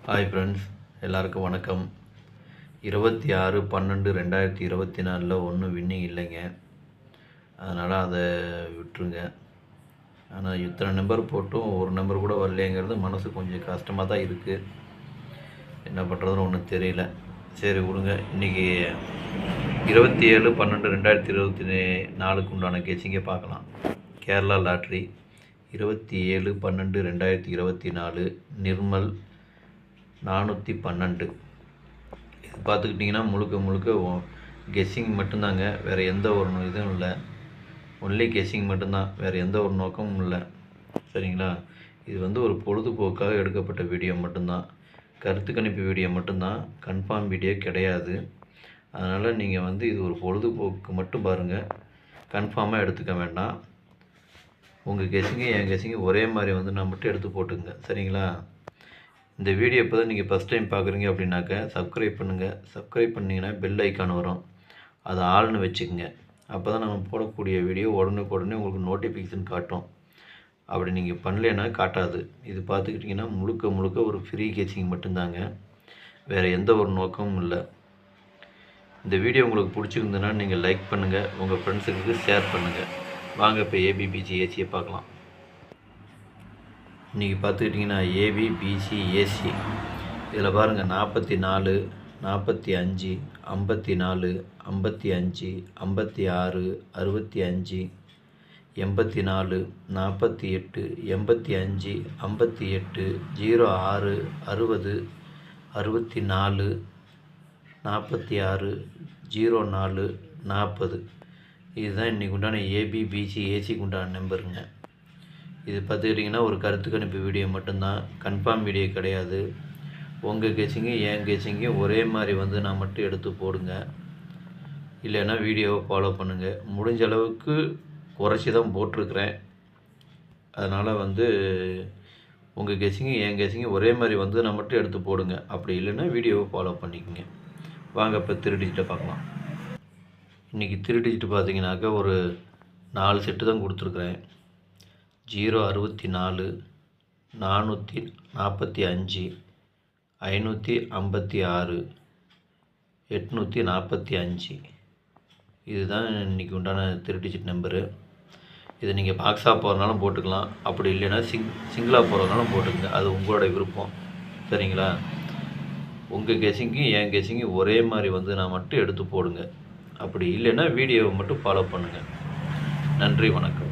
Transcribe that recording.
Hi friends, எல்லாருக்கும் வணக்கம். 26/12/2024 ஒன்றும் வின்னிங் இல்லைங்க. அதனால் அதை விட்டுருங்க. ஆனால் இத்தனை நம்பர் போட்டும் ஒரு நம்பர் கூட வரலைங்கிறது மனசு கொஞ்சம் கஷ்டமாக தான் இருக்குது. என்ன பண்ணுறதுன்னு ஒன்றும் தெரியல. சரி விடுங்க. இன்றைக்கி 27/12/2024 உண்டான கெஸ்ஸிங்கை பார்க்கலாம். கேரளா லாட்ரி 27/12/2024 நிர்மல் 412. இது பார்த்துக்கிட்டிங்கன்னா முழுக்க கெஸ்ஸிங் மட்டும்தாங்க. வேறு எந்த ஒரு இதுவும் இல்லை. ஒன்லி கெஸ்ஸிங் மட்டும்தான், வேறு எந்த ஒரு நோக்கமும் இல்லை. சரிங்களா? இது ஒரு பொழுதுபோக்காக எடுக்கப்பட்ட வீடியோ மட்டும்தான். கருத்து கணிப்பு வீடியோ மட்டும்தான், கன்ஃபார்ம் வீடியோ கிடையாது. அதனால் நீங்கள் இது ஒரு பொழுதுபோக்கு மட்டும் பாருங்கள். கன்ஃபார்மாக எடுத்துக்க வேண்டாம். உங்கள் கெஸ்ஸிங்கு என் கெஸ்ஸிங்கு ஒரே மாதிரி நான் மட்டும் எடுத்து போட்டுங்க. சரிங்களா? இந்த வீடியோ இப்போ தான் நீங்கள் ஃபஸ்ட் டைம் பார்க்குறீங்க அப்படின்னாக்க சப்ஸ்கிரைப் பண்ணுங்கள். சப்ஸ்கிரைப் பண்ணிங்கன்னா பெல் ஐக்கான் வரும், அதை ஆள்னு வச்சுக்கோங்க. அப்போ தான் நம்ம போடக்கூடிய வீடியோ உடனுக்குடனே உங்களுக்கு நோட்டிஃபிகேஷன் காட்டும். அப்படி நீங்கள் பண்ணலைன்னா காட்டாது. இது பார்த்துக்கிட்டிங்கன்னா முழுக்க ஒரு ஃப்ரீ கெஸ்ஸிங் மட்டும்தாங்க, வேறு எந்த ஒரு நோக்கமும் இல்லை. இந்த வீடியோ உங்களுக்கு பிடிச்சிருந்ததுன்னா நீங்கள் லைக் பண்ணுங்கள், உங்கள் ஃப்ரெண்ட்ஸுக்கு ஷேர் பண்ணுங்கள். வாங்க இப்போ ஏபிபிசி ஏசியை பார்க்கலாம். இன்றைக்கி பார்த்துக்கிட்டிங்கன்னா ஏபிபிசி ஏசி இதில் பாருங்கள் 44, 45, 54, 55, 56, 65, 84, 48, 85, 58, 06, 60, 64, 46, 04, 40. இதுதான் இன்றைக்கி உண்டான ஏபிபிசி ஏசிக்கு உண்டான நம்பருங்க. இது பார்த்துக்கிட்டிங்கன்னா ஒரு கருத்து கணிப்பு வீடியோ மட்டும்தான், கன்ஃபார்ம் வீடியோ கிடையாது. உங்கள் கெஸ்ஸிங்கு என் கெஸ்ஸிங்கு ஒரே மாதிரி நான் மட்டும் எடுத்து போடுங்க. இல்லைன்னா வீடியோவை ஃபாலோ பண்ணுங்கள். முடிஞ்ச அளவுக்கு குறைச்சி தான் போட்டிருக்கிறேன். அதனால் உங்கள் கெஸ்ஸிங்கு என் கெஸ்ஸிங்கு ஒரே மாதிரி நான் மட்டும் எடுத்து போடுங்க. அப்படி இல்லைன்னா வீடியோவை ஃபாலோ பண்ணிக்கோங்க. வாங்க இப்போ 3 டிஜிட்டை பார்க்கலாம். இன்றைக்கி 3 டிஜிட் பார்த்தீங்கன்னாக்கா ஒரு 4 செட்டு தான் கொடுத்துருக்குறேன். 064, 445, 556, 845. இதுதான் இன்றைக்கி உண்டான 3 டிஜிட் நம்பரு. இதை நீங்கள் பாக்ஸாக போகிறனாலும் போட்டுக்கலாம், அப்படி இல்லைன்னா சிங்கிளாக போகிறதுனாலும் போட்டுக்கங்க. அது உங்களோட விருப்பம். சரிங்களா? உங்கள் கெஸ்ஸிங்கு என் கெஸ்ஸிங்கு ஒரே மாதிரி நான் மட்டும் எடுத்து போடுங்க. அப்படி இல்லைன்னா வீடியோவை மட்டும் ஃபாலோ பண்ணுங்கள். நன்றி, வணக்கம்.